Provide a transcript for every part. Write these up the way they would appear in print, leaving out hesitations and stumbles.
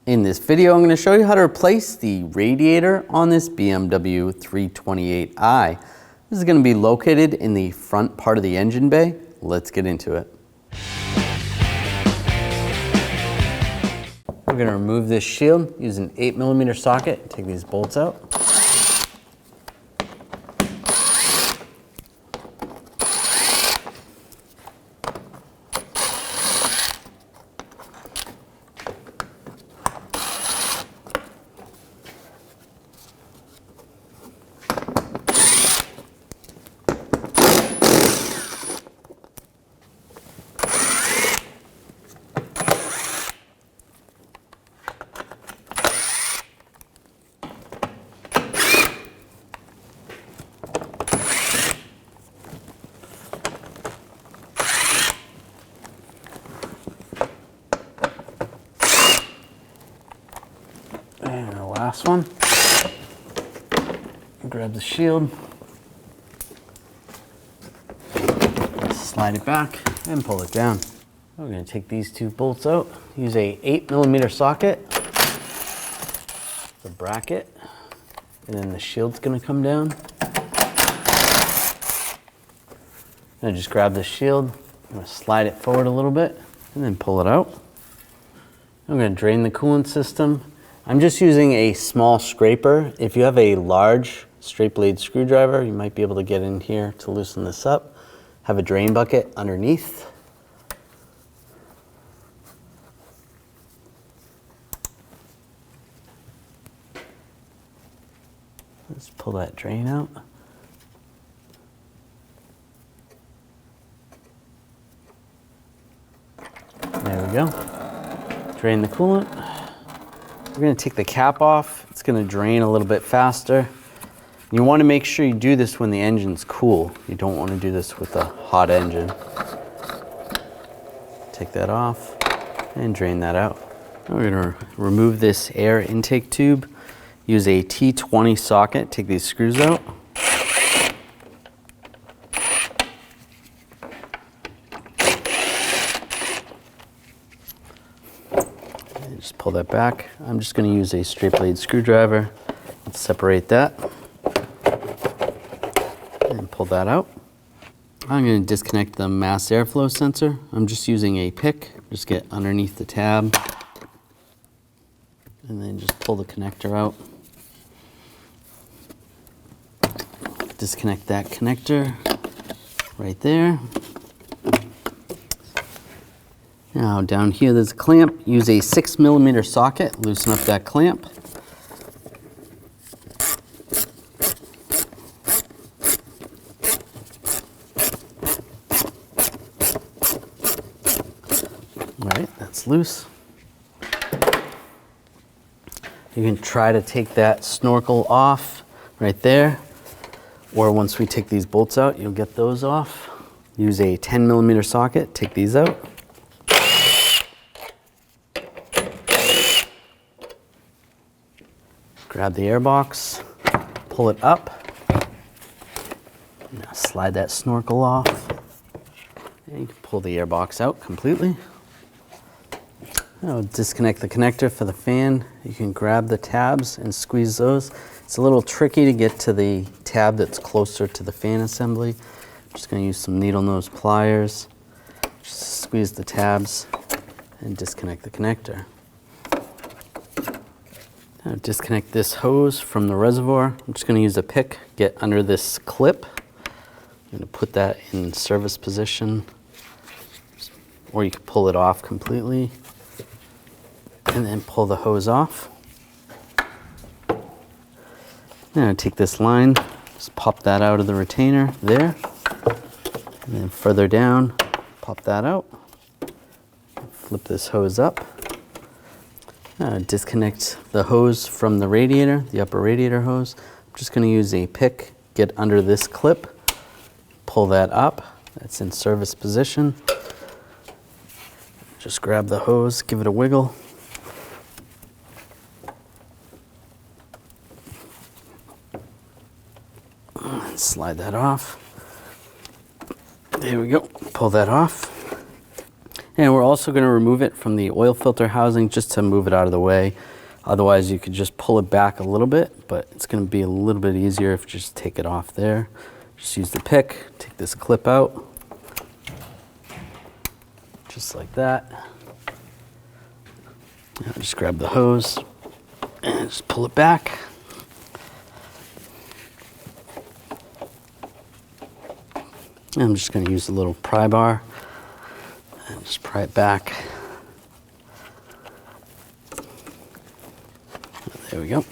In this video, I'm going to show you how to replace the radiator on this BMW 328i. This is going to be located in the front part of the engine bay. Let's get into it. We're going to remove this shield using an 8mm socket. Take these bolts out. And the last one, grab the shield, slide it back and pull it down. We're going to take these two bolts out, use a 8mm socket, the bracket, and then the shield's going to come down. And just grab the shield, I'm going to slide it forward a little bit and then pull it out. I'm going to drain the coolant system. I'm just using a small scraper. If you have a large straight blade screwdriver, you might be able to get in here to loosen this up. Have a drain bucket underneath. Let's pull that drain out. There we go. Drain the coolant. We're going to take the cap off. It's going to drain a little bit faster. You want to make sure you do this when the engine's cool. You don't want to do this with a hot engine. Take that off and drain that out. Now we're going to remove this air intake tube. Use a T20 socket. Take these screws out. Just pull that back. I'm just going to use a straight blade screwdriver. Let's separate that and pull that out. I'm going to disconnect the mass airflow sensor. I'm just using a pick. Just get underneath the tab and then just pull the connector out. Disconnect that connector right there. Now down here there's a clamp. Use a 6mm socket. Loosen up that clamp. All right, that's loose. You can try to take that snorkel off right there, or once we take these bolts out, you'll get those off. Use a 10mm socket. Take these out. Grab the air box, pull it up, now slide that snorkel off, and you can pull the air box out completely. Now disconnect the connector for the fan. You can grab the tabs and squeeze those. It's a little tricky to get to the tab that's closer to the fan assembly. I'm just going to use some needle nose pliers, just squeeze the tabs and disconnect the connector. Now disconnect this hose from the reservoir. I'm just going to use a pick, get under this clip. I'm going to put that in service position, or you can pull it off completely and then pull the hose off. Now take this line, just pop that out of the retainer there, and then further down, pop that out. Flip this hose up. Disconnect the hose from the radiator, the upper radiator hose. I'm just going to use a pick, get under this clip, pull that up. That's in service position. Just grab the hose, give it a wiggle. And slide that off. There we go. Pull that off. And we're also going to remove it from the oil filter housing just to move it out of the way. Otherwise you could just pull it back a little bit, but it's going to be a little bit easier if you just take it off there. Just use the pick, take this clip out, just like that. Now just grab the hose and just pull it back. And I'm just going to use a little pry bar and just pry it back. There we go.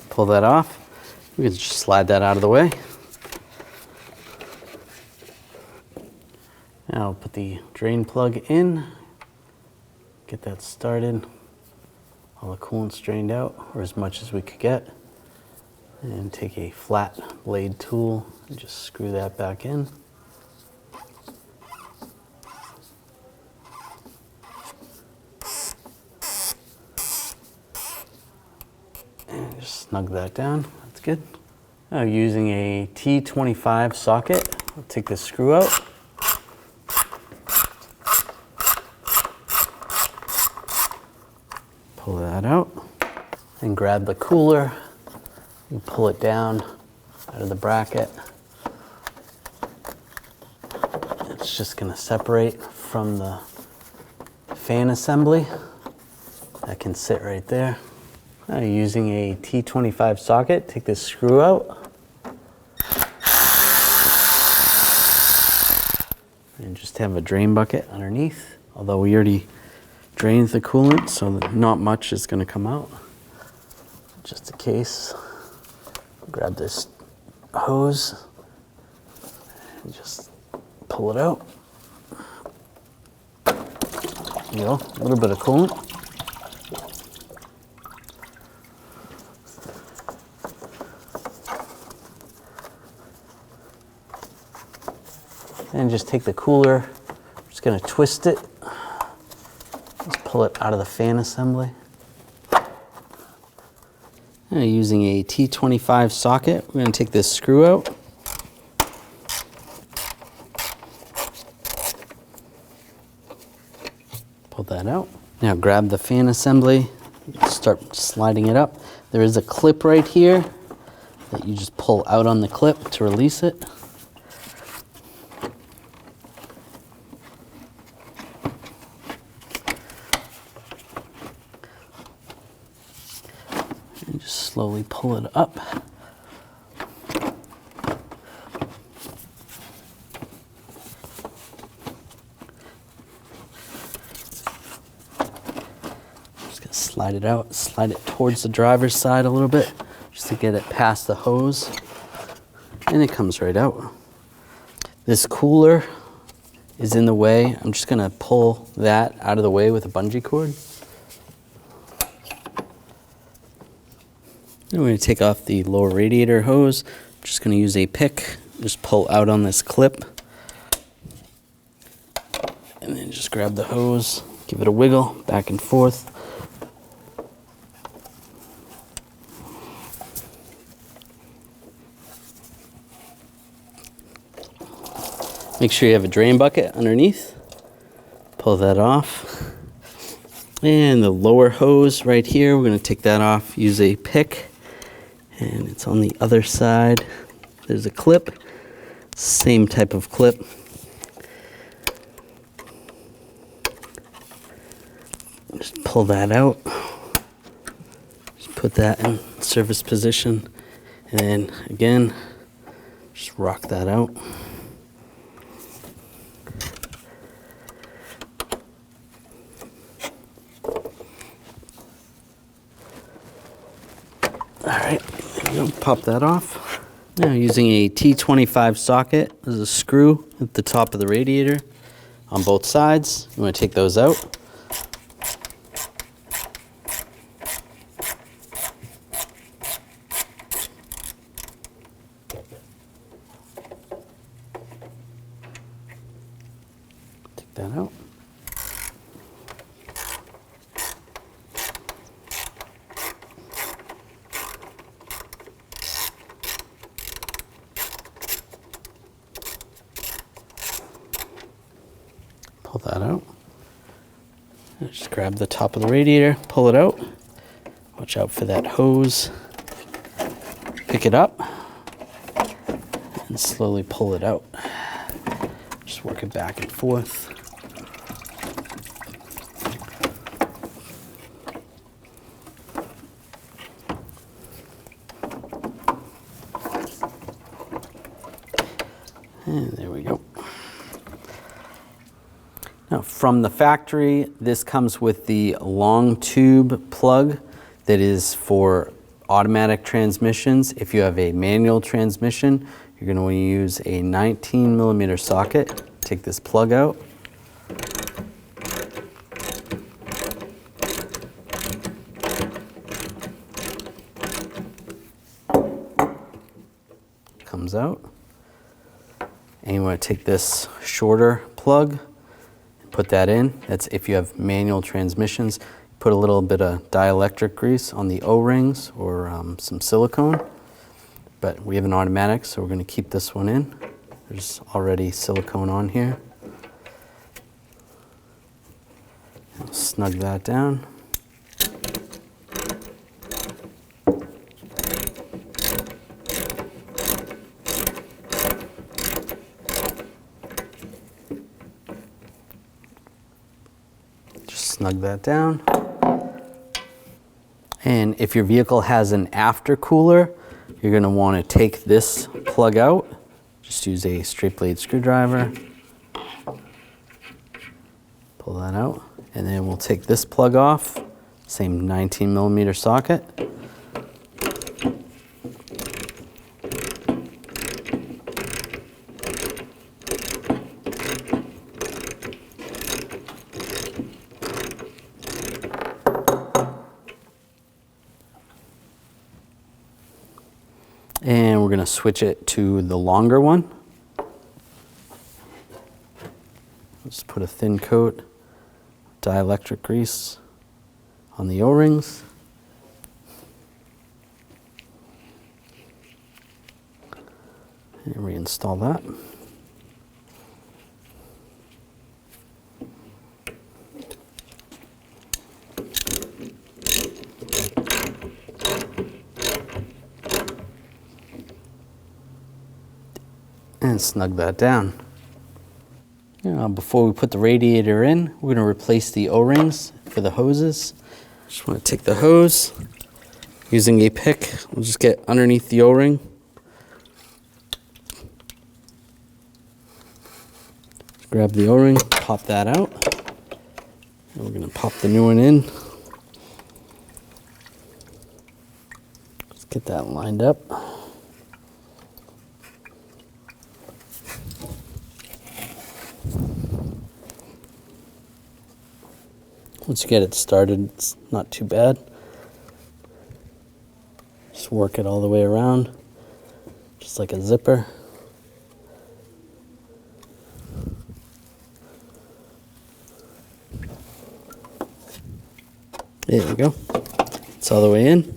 Pull that off. We can just slide that out of the way. Now I'll put the drain plug in, get that started. All the coolant's drained out, or as much as we could get. And take a flat blade tool and just screw that back in. And just snug that down, that's good. Now using a T25 socket, I'll take this screw out. Pull that out and grab the cooler. You pull it down out of the bracket. It's just going to separate from the fan assembly. That can sit right there. Now using a T25 socket, take this screw out. And just have a drain bucket underneath. Although we already drains the coolant, so not much is going to come out. Just in case, grab this hose and just pull it out. There you go, a little bit of coolant. And just take the cooler, I'm just going to twist it. Just pull it out of the fan assembly. Now using a T25 socket, we're going to take this screw out. Pull that out. Now grab the fan assembly, start sliding it up. There is a clip right here that you just pull out on the clip to release it. And just slowly pull it up. Just gonna slide it out, slide it towards the driver's side a little bit, just to get it past the hose, and it comes right out. This cooler is in the way. I'm just gonna pull that out of the way with a bungee cord. And we're going to take off the lower radiator hose. I'm just going to use a pick, just pull out on this clip, and then just grab the hose, give it a wiggle back and forth. Make sure you have a drain bucket underneath. Pull that off. And the lower hose right here, we're going to take that off, use a pick. And it's on the other side. There's a clip, same type of clip. Just pull that out. Just put that in service position. And then again, just rock that out. All right. Pop that off. Now using a T25 socket, there's a screw at the top of the radiator on both sides. You want to take those out. Take that out. Pull that out. Just grab the top of the radiator, pull it out. Watch out for that hose. Pick it up and slowly pull it out. Just work it back and forth. And there we go. Now from the factory, this comes with the long tube plug that is for automatic transmissions. If you have a manual transmission, you're going to want to use a 19mm socket. Take this plug out. Comes out. And you want to take this shorter plug and put that in. That's if you have manual transmissions. Put a little bit of dielectric grease on the O-rings or some silicone. But we have an automatic, so we're going to keep this one in. There's already silicone on here. I'll snug that down. Just snug that down. And if your vehicle has an aftercooler, you're going to want to take this plug out. Just use a straight blade screwdriver. Pull that out. And then we'll take this plug off. Same 19mm socket. And we're going to switch it to the longer one. Just put a thin coat of dielectric grease on the O-rings. And reinstall that. And snug that down. Now, before we put the radiator in, we're going to replace the O-rings for the hoses. Just want to take the hose, using a pick, we'll just get underneath the O-ring. Grab the O-ring, pop that out. And we're going to pop the new one in. Let's get that lined up. Once you get it started, it's not too bad. Just work it all the way around, just like a zipper. There we go. It's all the way in. You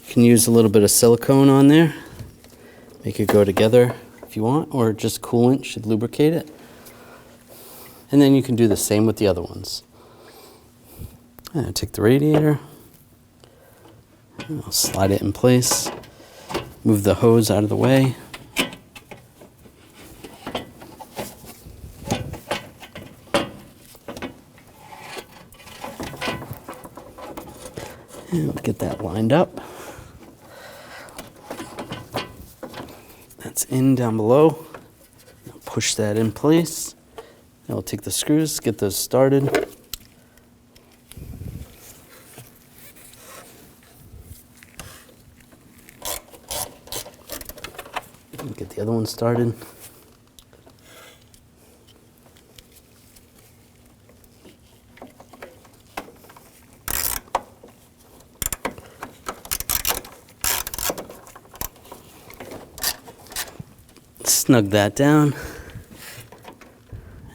can use a little bit of silicone on there. Make it go together if you want, or just coolant should lubricate it. And then you can do the same with the other ones. And take the radiator, I'll slide it in place, move the hose out of the way. And we'll get that lined up. That's in down below. Now push that in place. Now we'll take the screws, get those started. Get the other one started. Snug that down.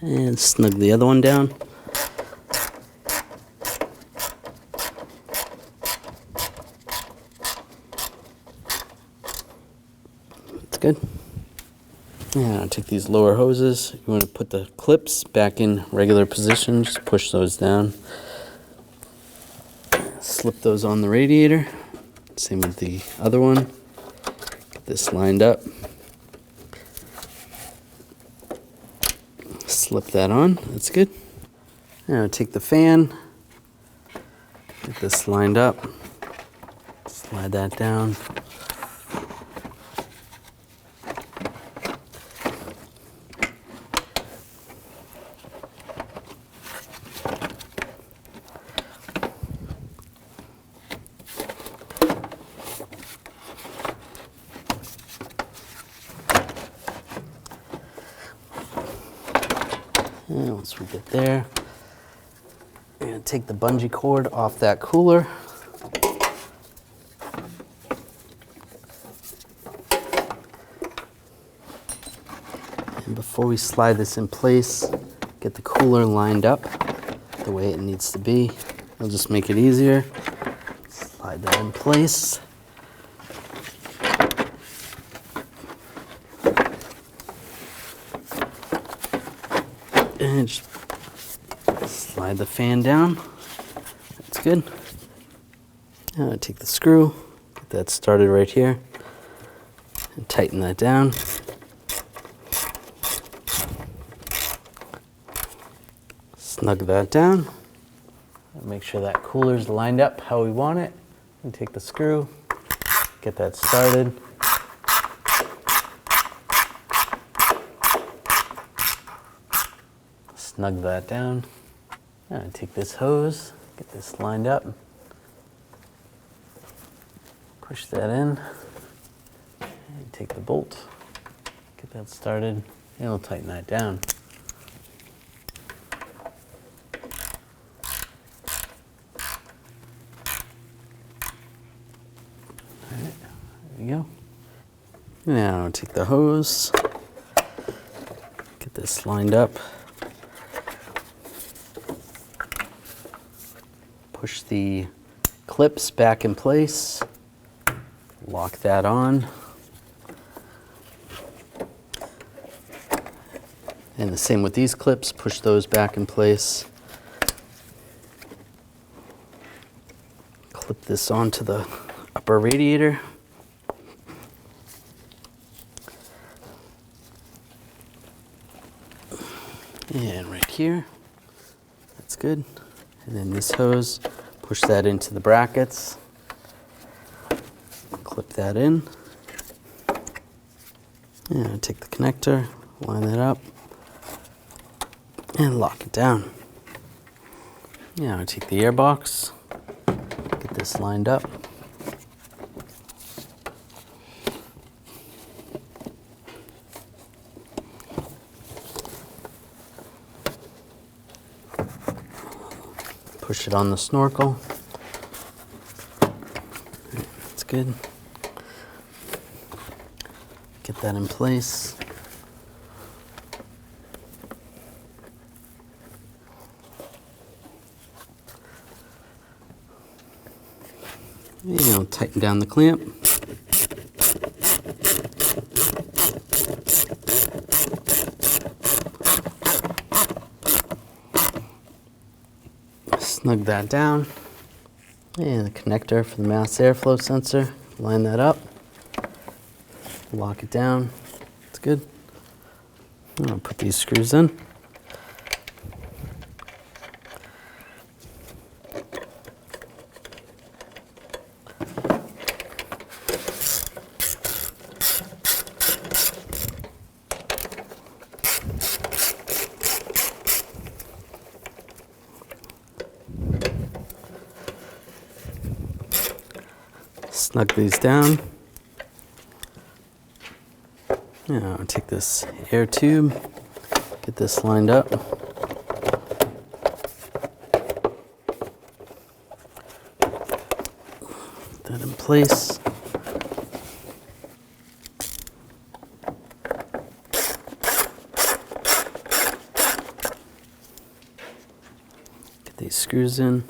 And snug the other one down. That's good. And I'll take these lower hoses. You want to put the clips back in regular position. Just push those down. slip those on the radiator. Same with the other one. Get this lined up. Slip that on. That's good. Now take the fan. Get this lined up. Slide that down. And once we get there, I'm going to take the bungee cord off that cooler. And before we slide this in place, get the cooler lined up the way it needs to be. It'll just make it easier. Slide that in place. And just slide the fan down. That's good. Now I take the screw, get that started right here, and tighten that down. Snug that down. Make sure that cooler's lined up how we want it. And take the screw, get that started. Snug that down. Now I take this hose, get this lined up. Push that in. And take the bolt, get that started, and we'll tighten that down. Alright, there we go. Now take the hose, get this lined up. Push the clips back in place, lock that on, and the same with these clips, push those back in place. Clip this onto the upper radiator. And right here, that's good. And then this hose, push that into the brackets, clip that in, and take the connector, line that up, and lock it down. Now I take the air box, get this lined up. Push it on the snorkel. That's good. Get that in place. And I'll tighten down the clamp. Snug that down, and the connector for the mass airflow sensor, line that up, lock it down. It's good. I'll put these screws in. Snug these down. Now I'll take this air tube, get this lined up. Put that in place. Get these screws in.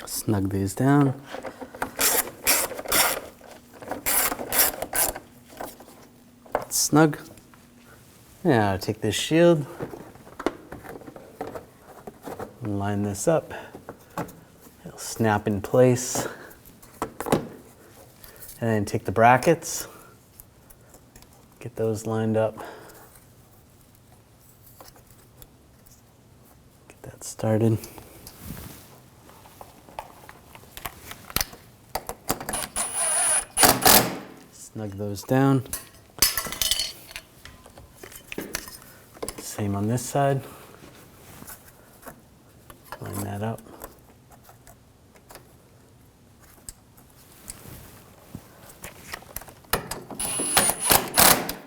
Snug these down. snug. Now take this shield and line this up. It'll snap in place. And then take the brackets, get those lined up. Get that started. Snug those down. Same on this side. Line that up.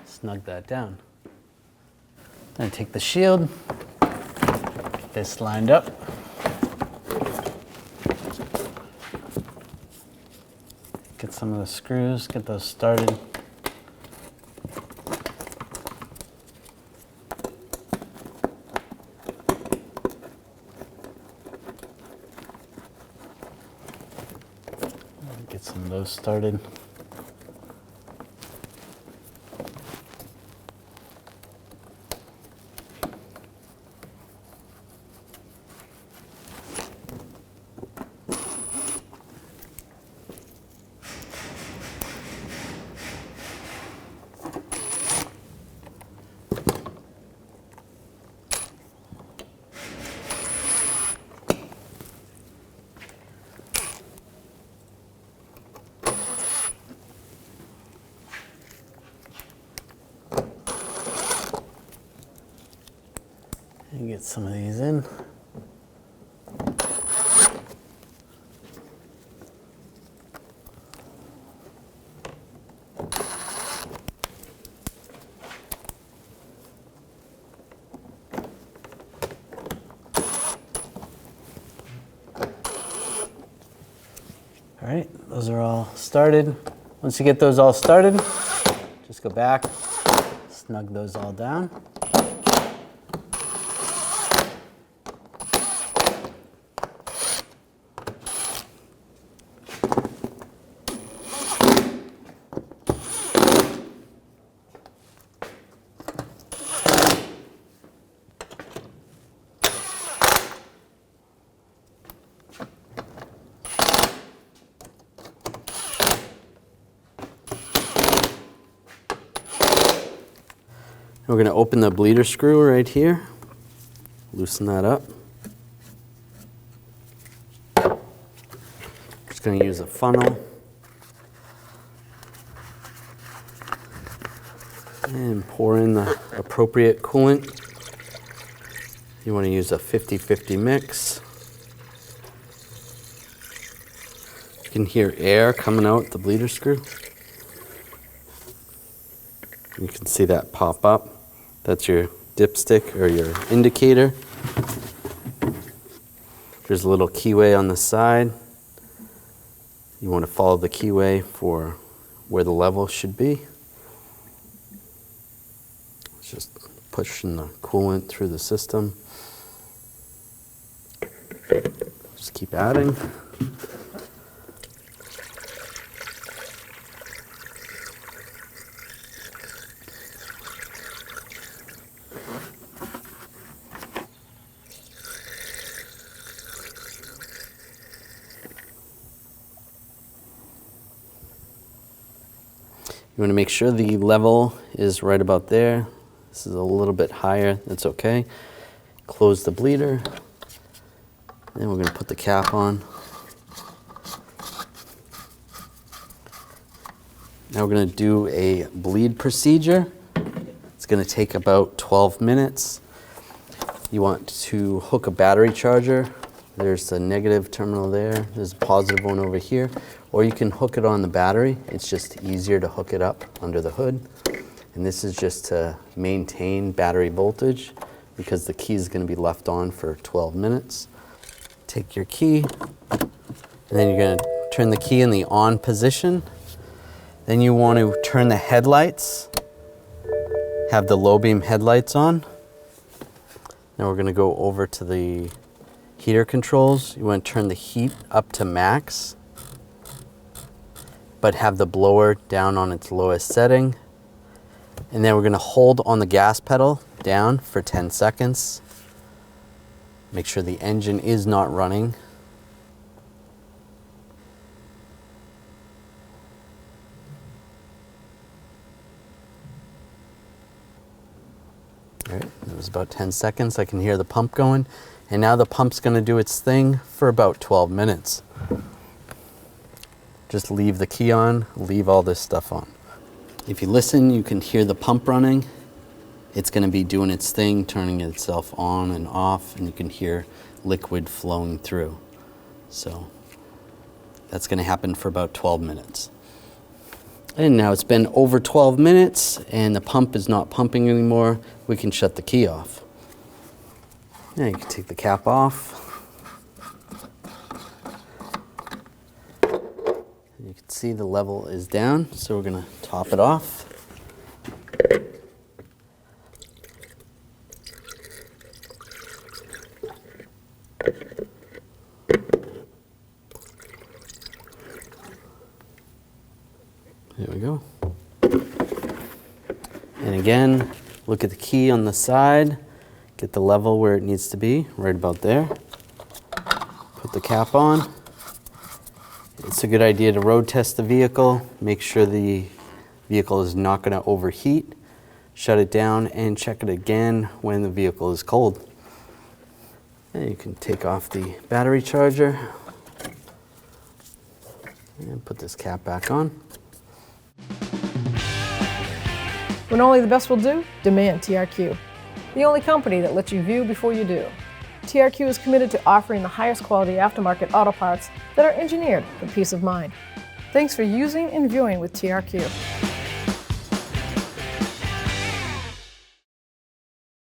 Snug that down. Then take the shield, get this lined up. Get some of the screws, get those started. Get some of those started. And get some of these in. All right, those are all started. Once you get those all started, just go back, snug those all down. We're going to open the bleeder screw right here, loosen that up. Just going to use a funnel and pour in the appropriate coolant. You want to use a 50-50 mix. You can hear air coming out the bleeder screw. You can see that pop up. That's your dipstick or your indicator. There's a little keyway on the side. You want to follow the keyway for where the level should be. It's just pushing the coolant through the system. Just keep adding. You want to make sure the level is right about there. This is a little bit higher, that's okay. Close the bleeder. Then we're going to put the cap on. Now we're going to do a bleed procedure. It's going to take about 12 minutes. You want to hook a battery charger. There's a negative terminal there. There's a positive one over here. Or you can hook it on the battery. It's just easier to hook it up under the hood. And this is just to maintain battery voltage because the key is going to be left on for 12 minutes. Take your key, and then you're going to turn the key in the on position. Then you want to turn the headlights, have the low beam headlights on. Now we're going to go over to the heater controls. You want to turn the heat up to max, but have the blower down on its lowest setting. And then we're gonna hold on the gas pedal down for 10 seconds. Make sure the engine is not running. All right, it was about 10 seconds. I can hear the pump going. And now the pump's gonna do its thing for about 12 minutes. Just leave the key on, leave all this stuff on. If you listen, you can hear the pump running. It's gonna be doing its thing, turning itself on and off, and you can hear liquid flowing through. So that's gonna happen for about 12 minutes. And now it's been over 12 minutes and the pump is not pumping anymore. We can shut the key off. Now you can take the cap off. You can see the level is down, so we're gonna top it off. There we go. And again, look at the key on the side, get the level where it needs to be, right about there. Put the cap on. It's a good idea to road test the vehicle, make sure the vehicle is not going to overheat, shut it down, and check it again when the vehicle is cold. And you can take off the battery charger and put this cap back on. When only the best will do, demand TRQ. The only company that lets you view before you do. TRQ is committed to offering the highest quality aftermarket auto parts that are engineered for peace of mind. Thanks for using and viewing with TRQ.